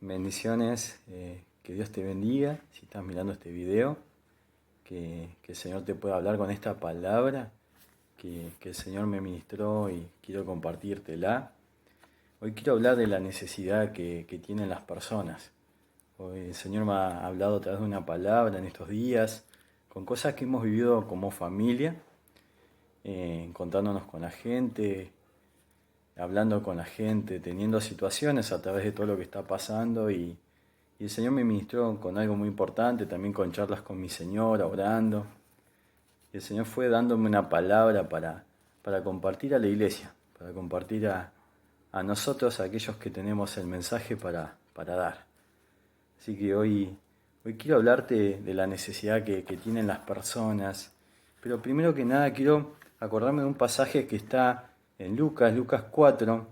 Bendiciones, que Dios te bendiga si estás mirando este video, que el Señor te pueda hablar con esta palabra que el Señor me ministró y quiero compartírtela. Hoy quiero hablar de la necesidad que tienen las personas. Hoy el Señor me ha hablado a través de una palabra en estos días, con cosas que hemos vivido como familia, encontrándonos con la gente, hablando con la gente, teniendo situaciones a través de todo lo que está pasando y el Señor me ministró con algo muy importante, también con charlas con mi Señora, orando. Y el Señor fue dándome una palabra para compartir a la iglesia, para compartir a nosotros, a aquellos que tenemos el mensaje para dar. Así que hoy quiero hablarte de la necesidad que tienen las personas, pero primero que nada quiero acordarme de un pasaje que está en Lucas 4,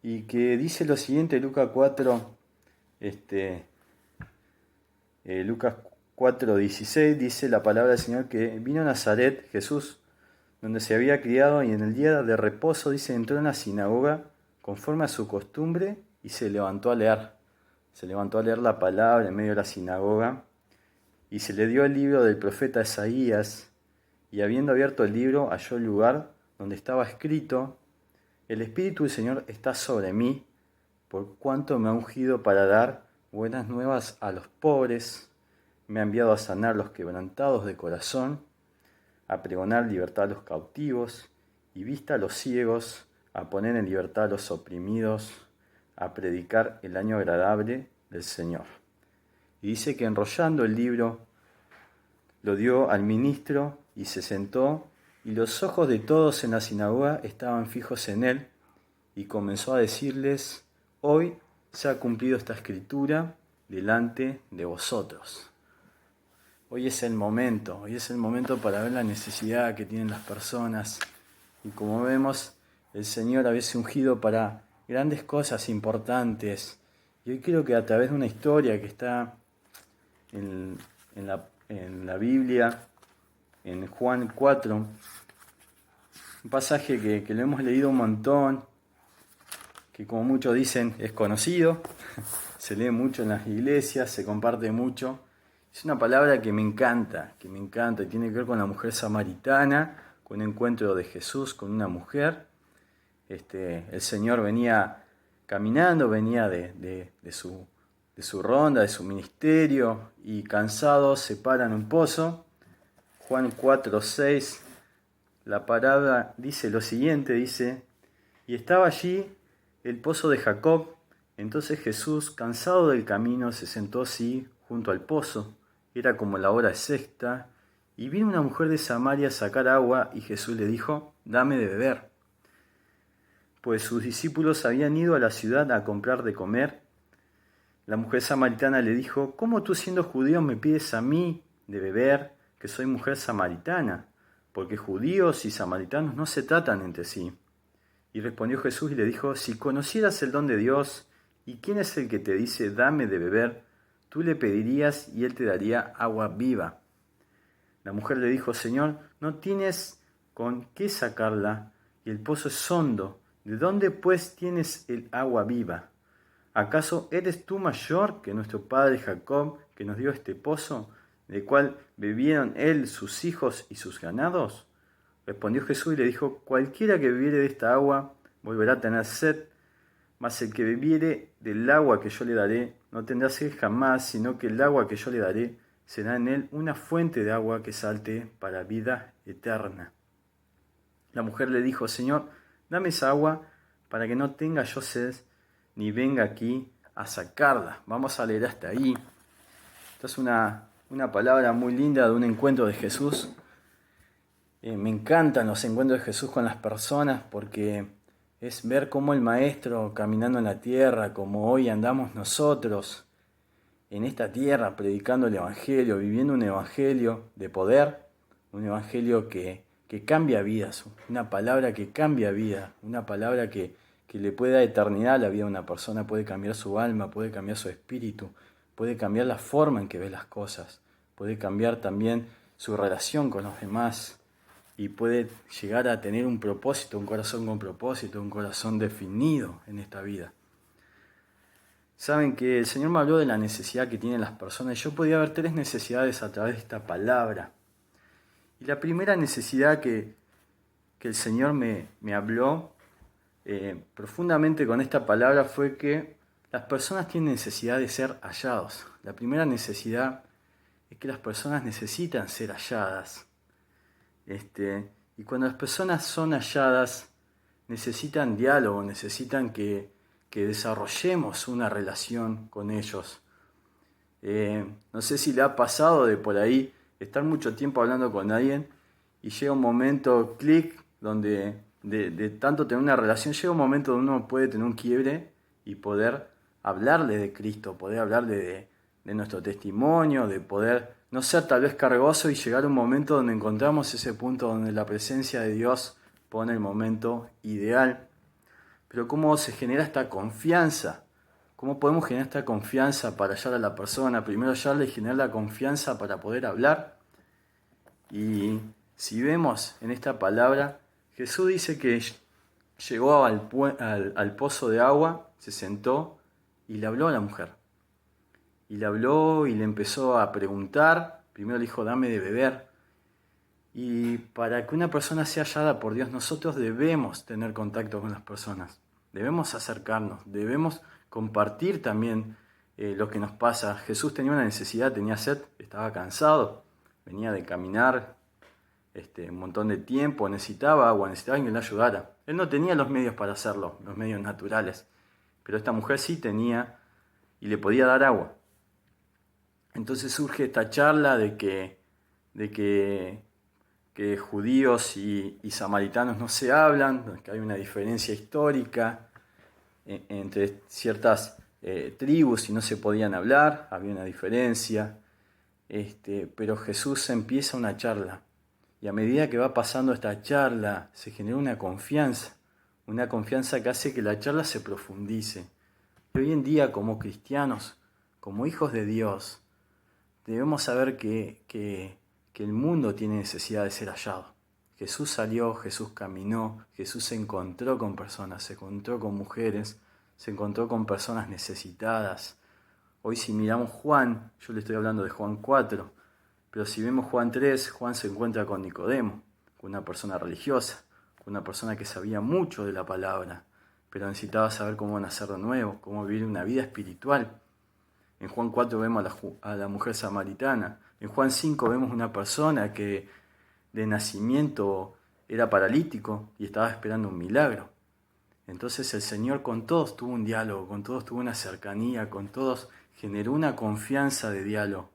y que dice lo siguiente, Lucas 4:16, dice la palabra del Señor que vino a Nazaret, Jesús, donde se había criado, y en el día de reposo, dice, entró en la sinagoga conforme a su costumbre y se levantó a leer. Se levantó a leer la palabra en medio de la sinagoga y se le dio el libro del profeta Isaías, y habiendo abierto el libro halló el lugar donde estaba escrito: el Espíritu del Señor está sobre mí, por cuanto me ha ungido para dar buenas nuevas a los pobres, me ha enviado a sanar los quebrantados de corazón, a pregonar libertad a los cautivos y vista a los ciegos, a poner en libertad a los oprimidos, a predicar el año agradable del Señor. Y dice que enrollando el libro lo dio al ministro y se sentó, y los ojos de todos en la sinagoga estaban fijos en él, y comenzó a decirles: hoy se ha cumplido esta escritura delante de vosotros. Hoy es el momento para ver la necesidad que tienen las personas. Y como vemos, el Señor había ungido para grandes cosas importantes. Y hoy quiero que a través de una historia que está en la Biblia, en Juan 4, un pasaje que lo hemos leído un montón, que como muchos dicen es conocido, se lee mucho en las iglesias, se comparte mucho. Es una palabra que me encanta, y tiene que ver con la mujer samaritana, con un encuentro de Jesús con una mujer. El Señor venía caminando, venía de su ronda, de su ministerio, y cansado se para en un pozo. Juan 4:6, la palabra dice lo siguiente, dice: y estaba allí el pozo de Jacob. Entonces Jesús, cansado del camino, se sentó así junto al pozo. Era como la hora sexta, y vino una mujer de Samaria a sacar agua, y Jesús le dijo: dame de beber. Pues sus discípulos habían ido a la ciudad a comprar de comer. La mujer samaritana le dijo: ¿cómo tú, siendo judío, me pides a mí de beber, que soy mujer samaritana? Porque judíos y samaritanos no se tratan entre sí. Y respondió Jesús y le dijo: si conocieras el don de Dios, y quién es el que te dice dame de beber, tú le pedirías y él te daría agua viva. La mujer le dijo: Señor, no tienes con qué sacarla, y el pozo es hondo. ¿De dónde pues tienes el agua viva? ¿Acaso eres tú mayor que nuestro padre Jacob, que nos dio este pozo, del cual bebieron él, sus hijos y sus ganados? Respondió Jesús y le dijo: cualquiera que bebiere de esta agua volverá a tener sed, mas el que bebiere del agua que yo le daré no tendrá sed jamás, sino que el agua que yo le daré será en él una fuente de agua que salte para vida eterna. La mujer le dijo: Señor, dame esa agua para que no tenga yo sed, ni venga aquí a sacarla. Vamos a leer hasta ahí. Esta es una palabra muy linda de un encuentro de Jesús. Me encantan los encuentros de Jesús con las personas, porque es ver cómo el Maestro caminando en la tierra, como hoy andamos nosotros en esta tierra predicando el Evangelio, viviendo un Evangelio de poder, un Evangelio que cambia vidas, una palabra que cambia vida, una palabra que le puede dar eternidad a la vida de una persona, puede cambiar su alma, puede cambiar su espíritu, puede cambiar la forma en que ve las cosas, puede cambiar también su relación con los demás, y puede llegar a tener un propósito, un corazón con propósito, un corazón definido en esta vida. Saben que el Señor me habló de la necesidad que tienen las personas. Yo podía ver 3 necesidades a través de esta palabra. Y la primera necesidad que el Señor me habló profundamente con esta palabra fue que las personas tienen necesidad de ser hallados. La primera necesidad es que las personas necesitan ser halladas. Y cuando las personas son halladas, necesitan diálogo, necesitan que desarrollemos una relación con ellos. No sé si le ha pasado de por ahí estar mucho tiempo hablando con alguien y llega un momento, clic, donde de tanto tener una relación, llega un momento donde uno puede tener un quiebre y poder hablarle de Cristo, poder hablarle de nuestro testimonio, de poder no ser tal vez cargoso y llegar a un momento donde encontramos ese punto donde la presencia de Dios pone el momento ideal. Pero ¿cómo se genera esta confianza? ¿Cómo podemos generar esta confianza para hallar a la persona? Primero hallarle y generar la confianza para poder hablar. Y si vemos en esta palabra, Jesús dice que llegó al pozo de agua, se sentó y le habló a la mujer. Y le habló y le empezó a preguntar. Primero le dijo, dame de beber. Y para que una persona sea hallada por Dios, nosotros debemos tener contacto con las personas. Debemos acercarnos, debemos compartir también lo que nos pasa. Jesús tenía una necesidad, tenía sed, estaba cansado, venía de caminar un montón de tiempo, necesitaba agua, necesitaba alguien que le ayudara. Él no tenía los medios para hacerlo, los medios naturales, pero esta mujer sí tenía y le podía dar agua. Entonces surge esta charla de que judíos y samaritanos no se hablan, que hay una diferencia histórica entre ciertas tribus y no se podían hablar, había una diferencia, pero Jesús empieza una charla y a medida que va pasando esta charla se genera una confianza que hace que la charla se profundice. Y hoy en día como cristianos, como hijos de Dios, debemos saber que el mundo tiene necesidad de ser hallado. Jesús salió, Jesús caminó, Jesús se encontró con personas, se encontró con mujeres, se encontró con personas necesitadas. Hoy si miramos Juan, yo le estoy hablando de Juan 4, pero si vemos Juan 3, Juan se encuentra con Nicodemo, con una persona religiosa, con una persona que sabía mucho de la palabra, pero necesitaba saber cómo nacer de nuevo, cómo vivir una vida espiritual. En Juan 4 vemos a la mujer samaritana. En Juan 5 vemos una persona que de nacimiento era paralítico y estaba esperando un milagro. Entonces el Señor con todos tuvo un diálogo, con todos tuvo una cercanía, con todos generó una confianza de diálogo,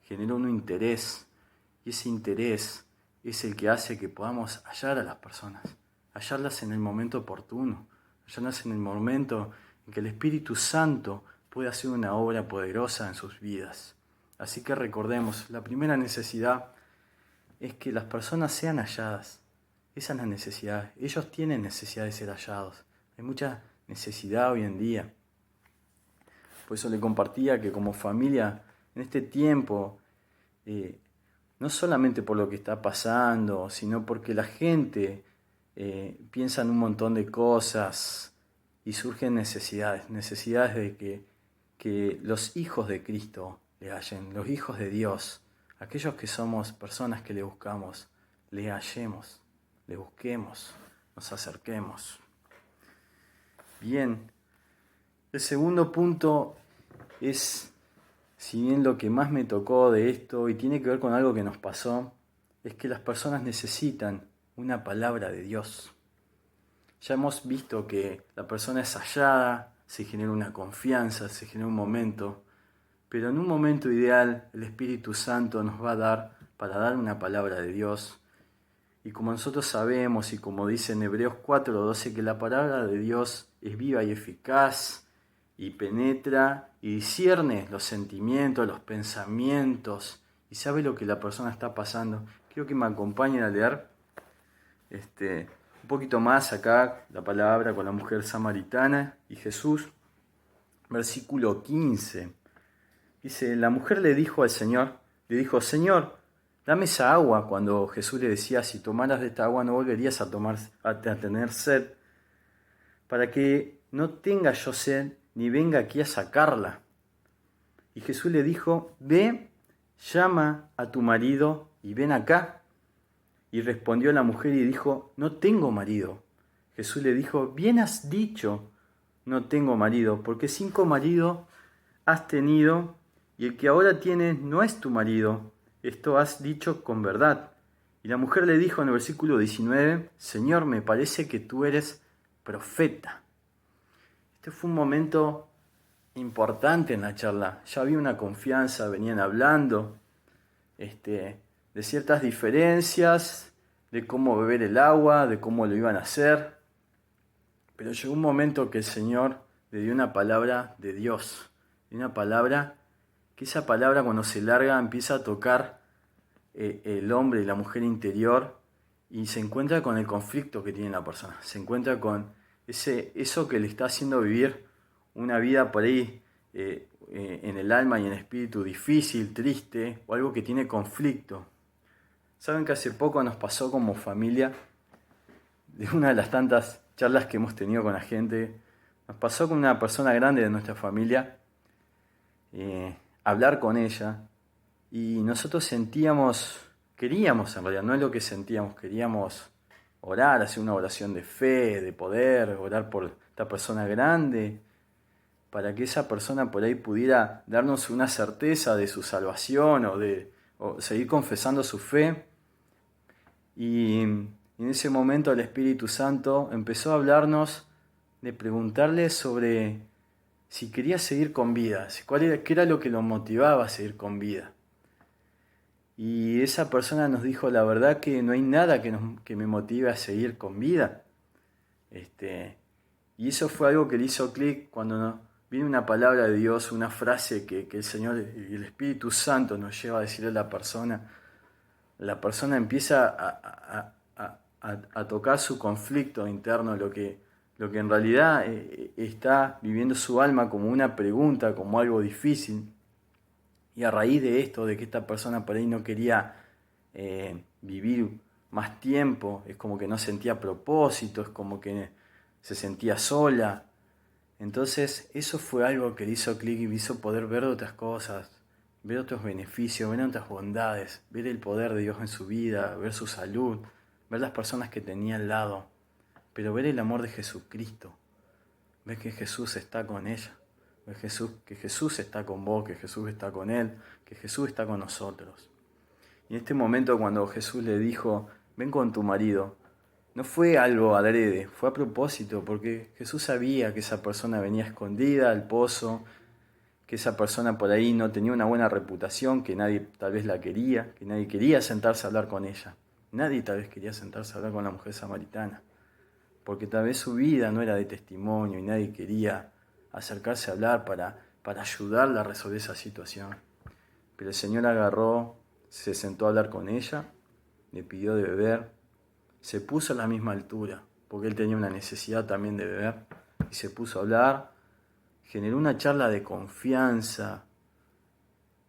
generó un interés. Y ese interés es el que hace que podamos hallar a las personas, hallarlas en el momento oportuno, hallarlas en el momento en que el Espíritu Santo puede hacer una obra poderosa en sus vidas. Así que recordemos, la primera necesidad es que las personas sean halladas. Esa es la necesidad. Ellos tienen necesidad de ser hallados. Hay mucha necesidad hoy en día. Por eso le compartía que como familia, en este tiempo, no solamente por lo que está pasando, sino porque la gente piensa en un montón de cosas y surgen necesidades de que los hijos de Cristo le hallen, los hijos de Dios, aquellos que somos personas que le buscamos, le hallemos, le busquemos, nos acerquemos. Bien, el segundo punto es, si bien lo que más me tocó de esto y tiene que ver con algo que nos pasó, es que las personas necesitan una palabra de Dios. Ya hemos visto que la persona es hallada, se genera una confianza, se genera un momento, pero en un momento ideal el Espíritu Santo nos va a dar para dar una palabra de Dios. Y como nosotros sabemos y como dice en Hebreos 4:12 que la palabra de Dios es viva y eficaz y penetra y discierne los sentimientos, los pensamientos y sabe lo que la persona está pasando. Quiero que me acompañen a leer un poquito más acá la palabra con la mujer samaritana y Jesús. Versículo 15. Dice, la mujer le dijo al Señor, Señor, dame esa agua, cuando Jesús le decía, si tomaras de esta agua no volverías a tener sed, para que no tenga yo sed, ni venga aquí a sacarla. Y Jesús le dijo, ve, llama a tu marido y ven acá. Y respondió la mujer y dijo, no tengo marido. Jesús le dijo, bien has dicho, no tengo marido, porque 5 maridos has tenido, y el que ahora tienes no es tu marido. Esto has dicho con verdad. Y la mujer le dijo en el versículo 19, Señor, me parece que tú eres profeta. Este fue un momento importante en la charla. Ya había una confianza, venían hablando de ciertas diferencias, de cómo beber el agua, de cómo lo iban a hacer. Pero llegó un momento que el Señor le dio una palabra de Dios. Y una palabra, que esa palabra cuando se larga empieza a tocar el hombre y la mujer interior y se encuentra con el conflicto que tiene la persona. Se encuentra con eso que le está haciendo vivir una vida por ahí en el alma y en el espíritu difícil, triste, o algo que tiene conflicto. Saben que hace poco nos pasó como familia, de una de las tantas charlas que hemos tenido con la gente, nos pasó con una persona grande de nuestra familia, hablar con ella, y nosotros queríamos en realidad, no es lo que sentíamos, queríamos orar, hacer una oración de fe, de poder, orar por esta persona grande, para que esa persona por ahí pudiera darnos una certeza de su salvación o seguir confesando su fe. Y en ese momento el Espíritu Santo empezó a hablarnos, de preguntarle sobre si quería seguir con vida, qué era lo que lo motivaba a seguir con vida. Y esa persona nos dijo, la verdad que no hay nada que me motive a seguir con vida. Y eso fue algo que le hizo clic cuando viene una palabra de Dios, una frase que el Señor y el Espíritu Santo nos lleva a decirle a la persona. La persona empieza a tocar su conflicto interno, lo que en realidad está viviendo su alma como una pregunta, como algo difícil. Y a raíz de esto, de que esta persona por ahí no quería vivir más tiempo, es como que no sentía propósito, es como que se sentía sola. Entonces eso fue algo que le hizo clic y le hizo poder ver otras cosas, ver otros beneficios, ver otras bondades, ver el poder de Dios en su vida, ver su salud, ver las personas que tenía al lado, pero ver el amor de Jesucristo, ver que Jesús está con ella. Que Jesús está con vos, que Jesús está con él, que Jesús está con nosotros. Y en este momento cuando Jesús le dijo, ven con tu marido, no fue algo adrede, fue a propósito, porque Jesús sabía que esa persona venía escondida al pozo, que esa persona por ahí no tenía una buena reputación, que nadie tal vez la quería, que nadie quería sentarse a hablar con ella. Nadie tal vez quería sentarse a hablar con la mujer samaritana, porque tal vez su vida no era de testimonio y nadie quería acercarse a hablar para ayudarla a resolver esa situación. Pero el Señor agarró, se sentó a hablar con ella, le pidió de beber, se puso a la misma altura, porque él tenía una necesidad también de beber, y se puso a hablar, generó una charla de confianza,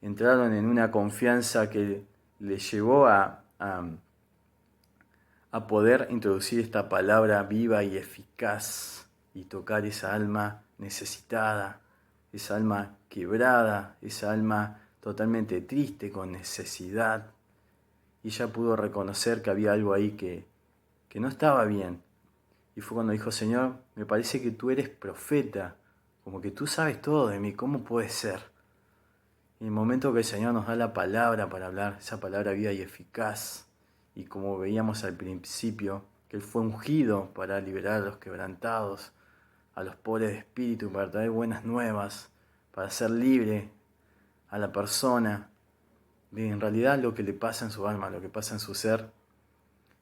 entraron en una confianza que le llevó a poder introducir esta palabra viva y eficaz y tocar esa alma necesitada, esa alma quebrada, esa alma totalmente triste, con necesidad. Y ella pudo reconocer que había algo ahí que no estaba bien. Y fue cuando dijo, Señor, me parece que tú eres profeta, como que tú sabes todo de mí, ¿cómo puede ser? Y en el momento que el Señor nos da la palabra para hablar, esa palabra viva y eficaz, y como veíamos al principio, que Él fue ungido para liberar a los quebrantados, a los pobres de espíritu, para traer buenas nuevas, para hacer libre a la persona de en realidad lo que le pasa en su alma, lo que pasa en su ser.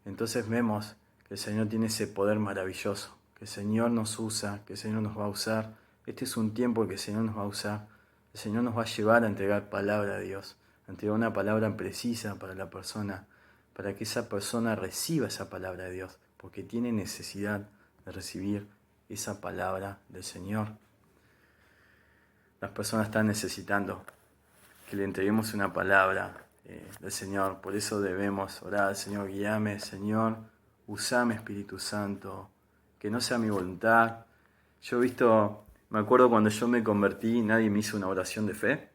Entonces vemos que el Señor tiene ese poder maravilloso, que el Señor nos usa, que el Señor nos va a usar. Este es un tiempo que el Señor nos va a usar. El Señor nos va a llevar a entregar palabra a Dios, a entregar una palabra precisa para la persona, para que esa persona reciba esa palabra de Dios, porque tiene necesidad de recibir esa palabra del Señor. Las personas están necesitando que le entreguemos una palabra del Señor, por eso debemos orar, Señor, guíame, Señor, usame, Espíritu Santo, que no sea mi voluntad. Yo he visto Me acuerdo cuando yo me convertí, nadie me hizo una oración de fe.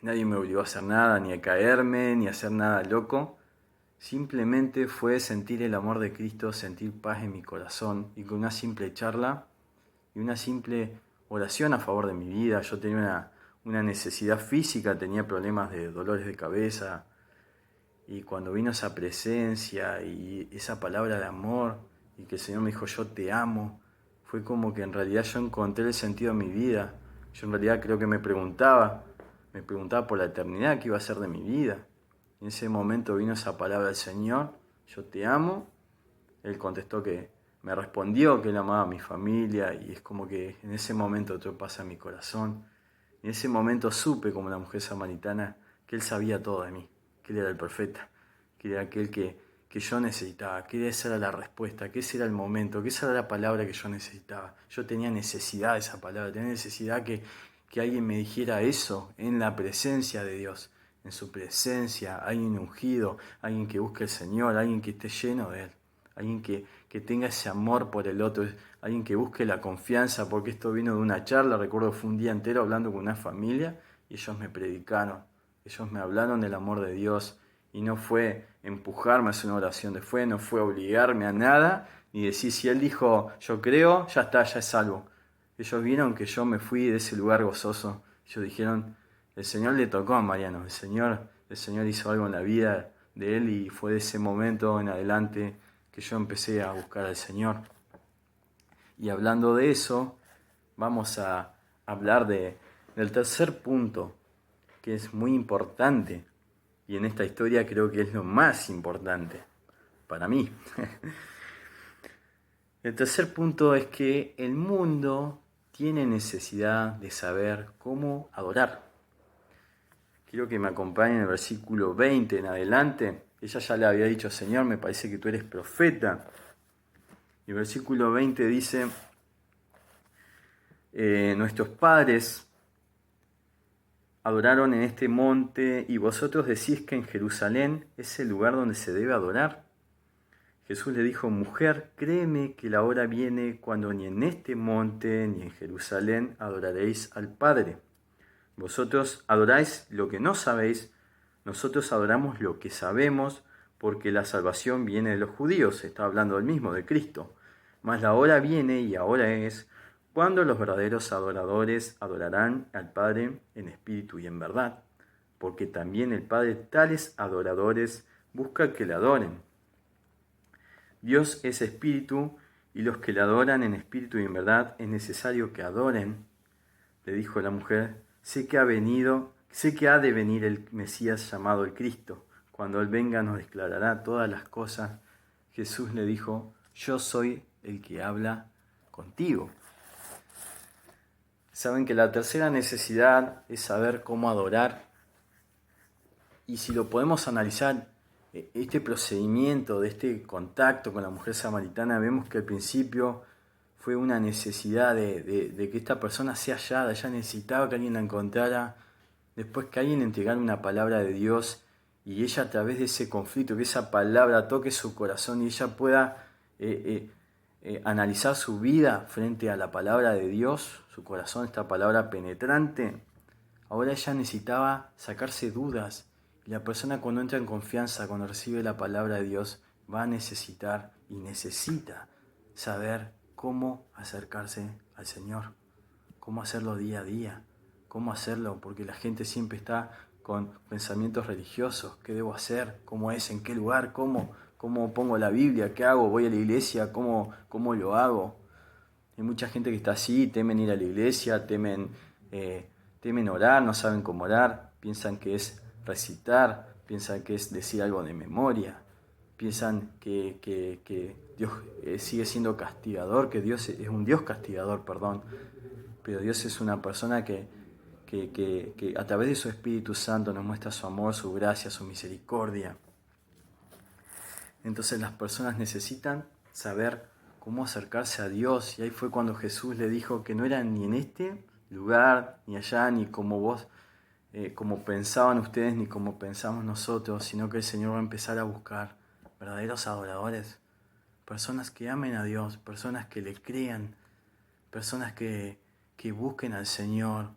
Nadie me obligó a hacer nada, ni a caerme, ni a hacer nada loco. Simplemente fue sentir el amor de Cristo, sentir paz en mi corazón y con una simple charla y una simple oración a favor de mi vida. Yo tenía una necesidad física, tenía problemas de dolores de cabeza y cuando vino esa presencia y esa palabra de amor y que el Señor me dijo yo te amo, fue como que en realidad yo encontré el sentido de mi vida. Yo en realidad creo que me preguntaba por la eternidad, qué iba a ser de mi vida. Y en ese momento vino esa palabra del Señor, yo te amo. Él contestó que me respondió que él amaba a mi familia y es como que en ese momento todo pasa en mi corazón. Y en ese momento supe como la mujer samaritana que él sabía todo de mí, que él era el profeta, que era aquel que yo necesitaba, que esa era la respuesta, que ese era el momento, que esa era la palabra que yo necesitaba. Yo tenía necesidad de esa palabra, tenía necesidad que alguien me dijera eso en la presencia de Dios, en su presencia, alguien ungido, alguien que busque al Señor, alguien que esté lleno de Él, alguien que tenga ese amor por el otro, alguien que busque la confianza, porque esto vino de una charla, recuerdo que fue un día entero hablando con una familia y ellos me predicaron, ellos me hablaron del amor de Dios y no fue empujarme a hacer una oración de fe, no fue obligarme a nada, ni decir si Él dijo yo creo, ya está, ya es salvo. Ellos vieron que yo me fui de ese lugar gozoso. Ellos dijeron, el Señor le tocó a Mariano, el Señor hizo algo en la vida de él y fue de ese momento en adelante que yo empecé a buscar al Señor. Y hablando de eso, vamos a hablar del tercer punto, que es muy importante. Y en esta historia creo que es lo más importante para mí. El tercer punto es que el mundo tiene necesidad de saber cómo adorar. Quiero que me acompañen en el versículo 20 en adelante. Ella ya le había dicho, Señor, me parece que tú eres profeta. Y el versículo 20 dice, nuestros padres adoraron en este monte y vosotros decís que en Jerusalén es el lugar donde se debe adorar. Jesús le dijo, mujer, créeme que la hora viene cuando ni en este monte ni en Jerusalén adoraréis al Padre. Vosotros adoráis lo que no sabéis, nosotros adoramos lo que sabemos, porque la salvación viene de los judíos, está hablando del mismo, de Cristo. Mas la hora viene y ahora es cuando los verdaderos adoradores adorarán al Padre en espíritu y en verdad, porque también el Padre tales adoradores busca que le adoren. Dios es espíritu y los que le adoran en espíritu y en verdad es necesario que adoren. Le dijo la mujer, sé que ha de venir el Mesías llamado el Cristo. Cuando Él venga nos declarará todas las cosas. Jesús le dijo, yo soy el que habla contigo. Saben que la tercera necesidad es saber cómo adorar. Y si lo podemos analizar, este procedimiento de este contacto con la mujer samaritana, vemos que al principio fue una necesidad de que esta persona sea hallada. Ella necesitaba que alguien la encontrara, después que alguien le entregara una palabra de Dios y ella a través de ese conflicto, que esa palabra toque su corazón y ella pueda analizar su vida frente a la palabra de Dios, su corazón, esta palabra penetrante. Ahora ella necesitaba sacarse dudas. Y la persona cuando entra en confianza, cuando recibe la palabra de Dios, va a necesitar y necesita saber cómo acercarse al Señor, cómo hacerlo día a día, cómo hacerlo, porque la gente siempre está con pensamientos religiosos, qué debo hacer, cómo es, en qué lugar, cómo pongo la Biblia, qué hago, voy a la iglesia, cómo lo hago. Hay mucha gente que está así, temen ir a la iglesia, temen orar, no saben cómo orar, piensan que es recitar, piensan que es decir algo de memoria, piensan que Dios sigue siendo castigador, que Dios es un Dios castigador, perdón, pero Dios es una persona que a través de su Espíritu Santo nos muestra su amor, su gracia, su misericordia. Entonces las personas necesitan saber cómo acercarse a Dios, y ahí fue cuando Jesús le dijo que no era ni en este lugar, ni allá, ni como vos, como pensaban ustedes, ni como pensamos nosotros, sino que el Señor va a empezar a buscar verdaderos adoradores, personas que amen a Dios, personas que le crean, personas que busquen al Señor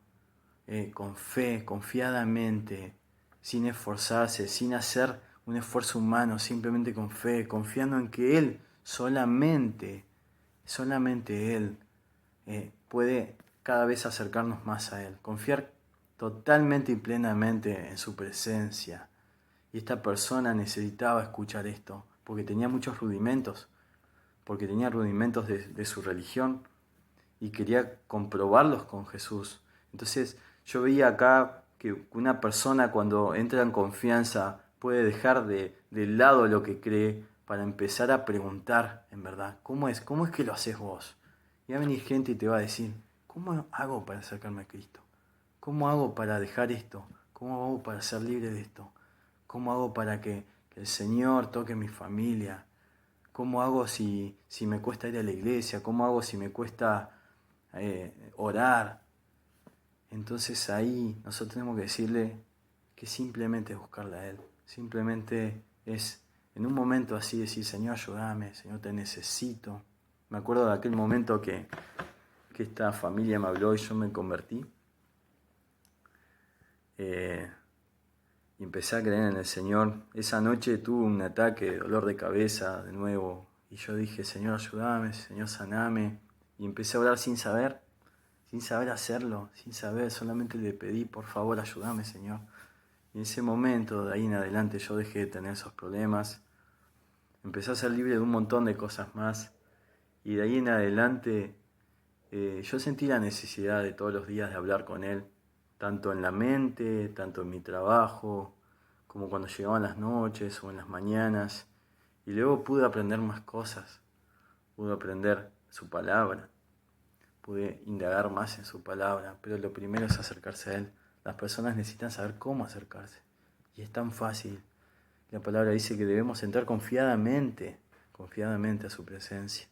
con fe, confiadamente, sin esforzarse, sin hacer un esfuerzo humano, simplemente con fe, confiando en que Él, solamente Él puede cada vez acercarnos más a Él, confiar totalmente y plenamente en su presencia. Y esta persona necesitaba escuchar esto, porque tenía muchos rudimentos, de su religión, y quería comprobarlos con Jesús. Entonces yo veía acá que una persona cuando entra en confianza puede dejar de lado lo que cree para empezar a preguntar, en verdad, ¿cómo es que lo haces vos? Y va a venir gente y te va a decir, ¿cómo hago para acercarme a Cristo? ¿Cómo hago para dejar esto? ¿Cómo hago para ser libre de esto? ¿Cómo hago para que el Señor toque mi familia? ¿Cómo hago si me cuesta ir a la iglesia? ¿Cómo hago si me cuesta orar? Entonces ahí nosotros tenemos que decirle que simplemente es buscarle a Él. Simplemente es en un momento así decir, Señor, ayúdame, Señor, te necesito. Me acuerdo de aquel momento que esta familia me habló y yo me convertí. Y empecé a creer en el Señor. Esa noche tuve un ataque de dolor de cabeza de nuevo. Y yo dije, Señor, ayúdame, Señor, saname. Y empecé a orar sin saber hacerlo, sin saber. Solamente le pedí, por favor, ayúdame, Señor. Y en ese momento, de ahí en adelante, yo dejé de tener esos problemas. Empecé a ser libre de un montón de cosas más. Y de ahí en adelante, yo sentí la necesidad de todos los días de hablar con Él. Tanto en la mente, tanto en mi trabajo, como cuando llegaban las noches o en las mañanas. Y luego pude aprender más cosas, pude aprender su palabra, pude indagar más en su palabra, pero lo primero es acercarse a Él. Las personas necesitan saber cómo acercarse, y es tan fácil. La palabra dice que debemos entrar confiadamente a su presencia,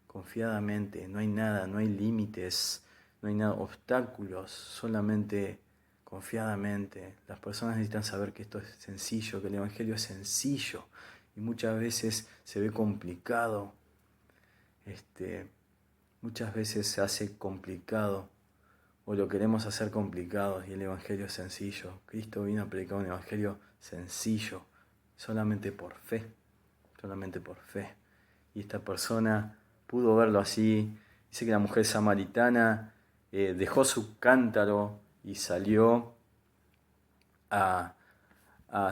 confiadamente, no hay nada, no hay límites, no hay nada, obstáculos, solamente confiadamente. Las personas necesitan saber que esto es sencillo, que el Evangelio es sencillo y muchas veces se ve complicado. Muchas veces se hace complicado o lo queremos hacer complicado y el Evangelio es sencillo. Cristo vino a predicar un Evangelio sencillo, solamente por fe, solamente por fe. Y esta persona pudo verlo así. Dice que la mujer samaritana dejó su cántaro y salió a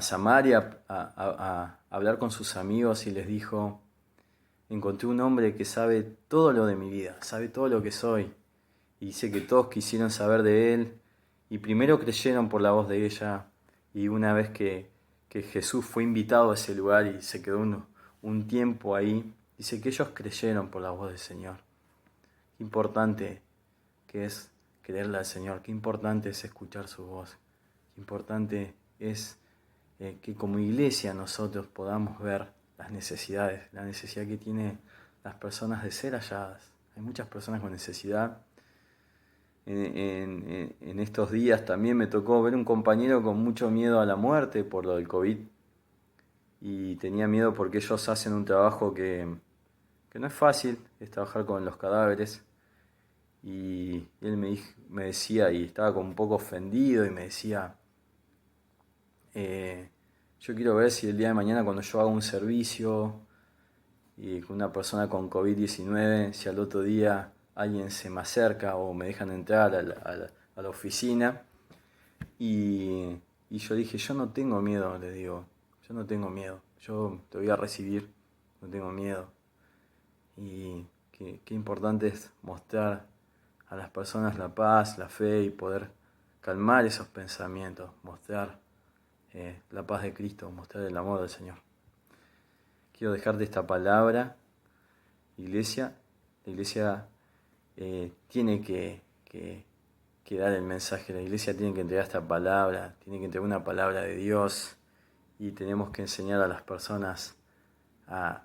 Samaria a hablar con sus amigos y les dijo, encontré un hombre que sabe todo lo de mi vida, sabe todo lo que soy. Y dice que todos quisieron saber de él y primero creyeron por la voz de ella, y una vez que Jesús fue invitado a ese lugar y se quedó un tiempo ahí, dice que ellos creyeron por la voz del Señor. Qué importante que es creerle al Señor, qué importante es escuchar su voz, qué importante es que como iglesia nosotros podamos ver las necesidades, la necesidad que tienen las personas de ser halladas. Hay muchas personas con necesidad. En estos días también me tocó ver un compañero con mucho miedo a la muerte por lo del COVID. Y tenía miedo porque ellos hacen un trabajo que no es fácil, es trabajar con los cadáveres. Y él me decía, y estaba como un poco ofendido, y me decía, yo quiero ver si el día de mañana cuando yo haga un servicio y con una persona con COVID-19, si al otro día alguien se me acerca o me dejan entrar a la oficina. Y yo dije, yo no tengo miedo, le digo, yo no tengo miedo, yo te voy a recibir, no tengo miedo. Y qué importante es mostrar a las personas la paz, la fe y poder calmar esos pensamientos, mostrar la paz de Cristo, mostrar el amor del Señor. Quiero dejarte esta palabra, iglesia. La iglesia tiene que dar el mensaje, la iglesia tiene que entregar esta palabra, tiene que entregar una palabra de Dios, y tenemos que enseñar a las personas a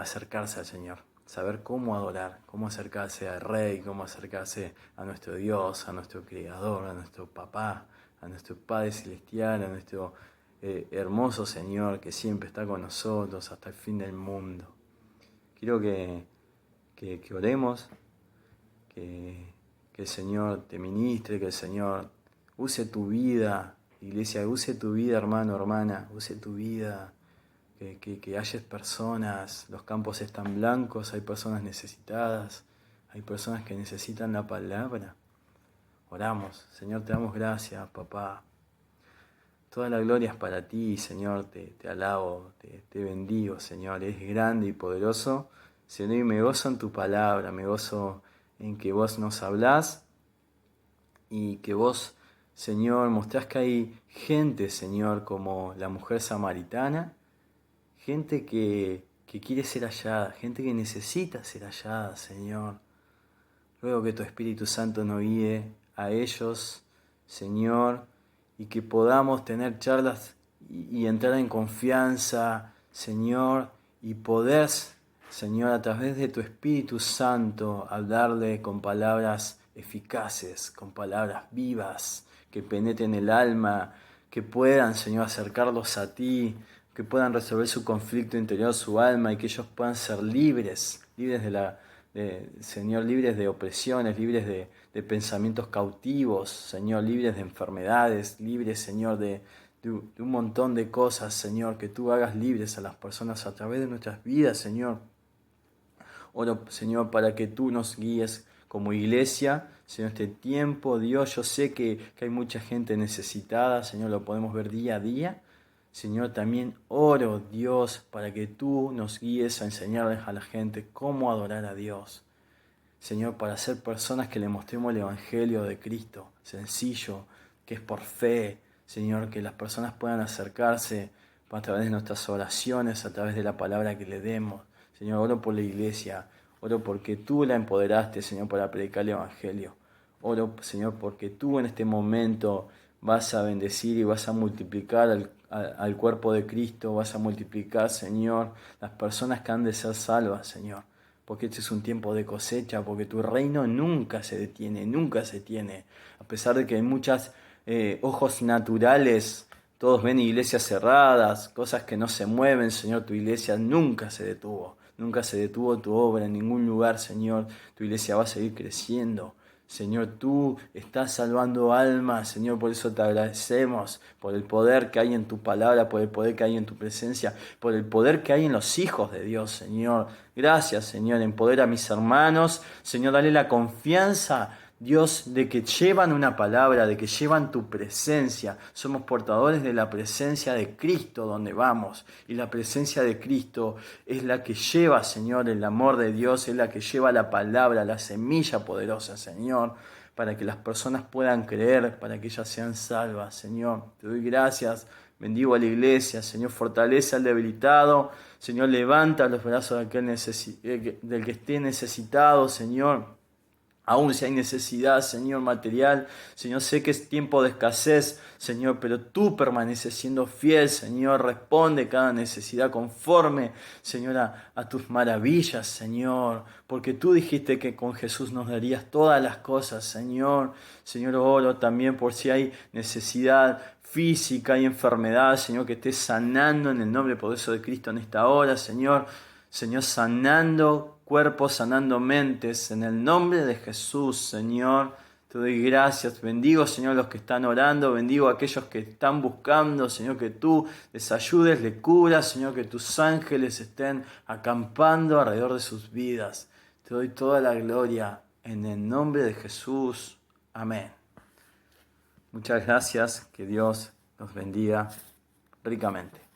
acercarse al Señor, saber cómo adorar, cómo acercarse al Rey, cómo acercarse a nuestro Dios, a nuestro Creador, a nuestro Papá, a nuestro Padre Celestial, a nuestro hermoso Señor que siempre está con nosotros hasta el fin del mundo. Quiero que oremos, que el Señor te ministre, que el Señor use tu vida, iglesia, use tu vida, hermano, hermana, use tu vida, que hayas personas, los campos están blancos, hay personas necesitadas, hay personas que necesitan la palabra. Oramos, Señor, te damos gracias, papá. Toda la gloria es para ti, Señor, te alabo, te bendigo, Señor, eres grande y poderoso. Señor, y me gozo en tu palabra, me gozo en que vos nos hablás y que vos, Señor, mostrás que hay gente, Señor, como la mujer samaritana, gente que quiere ser hallada, gente que necesita ser hallada, Señor. Ruego que tu Espíritu Santo nos guíe a ellos, Señor, y que podamos tener charlas y entrar en confianza, Señor, y poder, Señor, a través de tu Espíritu Santo, hablarle con palabras eficaces, con palabras vivas, que penetren el alma, que puedan, Señor, acercarlos a ti, que puedan resolver su conflicto interior, su alma, y que ellos puedan ser libres Señor, libres de opresiones, libres de pensamientos cautivos, Señor, libres de enfermedades, libres, Señor, de un montón de cosas, Señor, que tú hagas libres a las personas a través de nuestras vidas, Señor. Oro, Señor, para que tú nos guíes como iglesia, Señor, este tiempo, Dios, yo sé que hay mucha gente necesitada, Señor, lo podemos ver día a día. Señor, también oro, Dios, para que tú nos guíes a enseñarles a la gente cómo adorar a Dios. Señor, para ser personas que le mostremos el Evangelio de Cristo, sencillo, que es por fe. Señor, que las personas puedan acercarse a través de nuestras oraciones, a través de la palabra que le demos. Señor, oro por la iglesia, oro porque tú la empoderaste, Señor, para predicar el Evangelio. Oro, Señor, porque tú en este momento vas a bendecir y vas a multiplicar al cuerpo de Cristo, vas a multiplicar, Señor, las personas que han de ser salvas, Señor. Porque este es un tiempo de cosecha, porque tu reino nunca se detiene, nunca se tiene. A pesar de que hay muchos ojos naturales, todos ven iglesias cerradas, cosas que no se mueven, Señor, tu iglesia nunca se detuvo. Nunca se detuvo tu obra en ningún lugar, Señor. Tu iglesia va a seguir creciendo. Señor, tú estás salvando almas, Señor, por eso te agradecemos, por el poder que hay en tu palabra, por el poder que hay en tu presencia, por el poder que hay en los hijos de Dios, Señor. Gracias, Señor, empodera a mis hermanos, Señor, dale la confianza, Dios, de que llevan una palabra, de que llevan tu presencia. Somos portadores de la presencia de Cristo donde vamos. Y la presencia de Cristo es la que lleva, Señor, el amor de Dios, es la que lleva la palabra, la semilla poderosa, Señor, para que las personas puedan creer, para que ellas sean salvas, Señor. Te doy gracias, bendigo a la iglesia, Señor, fortalece al debilitado, Señor, levanta los brazos de del que esté necesitado, Señor. Aún si hay necesidad, Señor, material, Señor, sé que es tiempo de escasez, Señor, pero tú permaneces siendo fiel, Señor, responde cada necesidad conforme, Señor, a tus maravillas, Señor, porque tú dijiste que con Jesús nos darías todas las cosas, Señor. Señor, oro también por si hay necesidad física y enfermedad, Señor, que estés sanando en el nombre poderoso de Cristo en esta hora, Señor. Señor, sanando cuerpos, sanando mentes, en el nombre de Jesús, Señor. Te doy gracias, bendigo, Señor, los que están orando, bendigo a aquellos que están buscando, Señor, que tú les ayudes, les cubras, Señor, que tus ángeles estén acampando alrededor de sus vidas. Te doy toda la gloria en el nombre de Jesús. Amén. Muchas gracias, que Dios nos bendiga ricamente.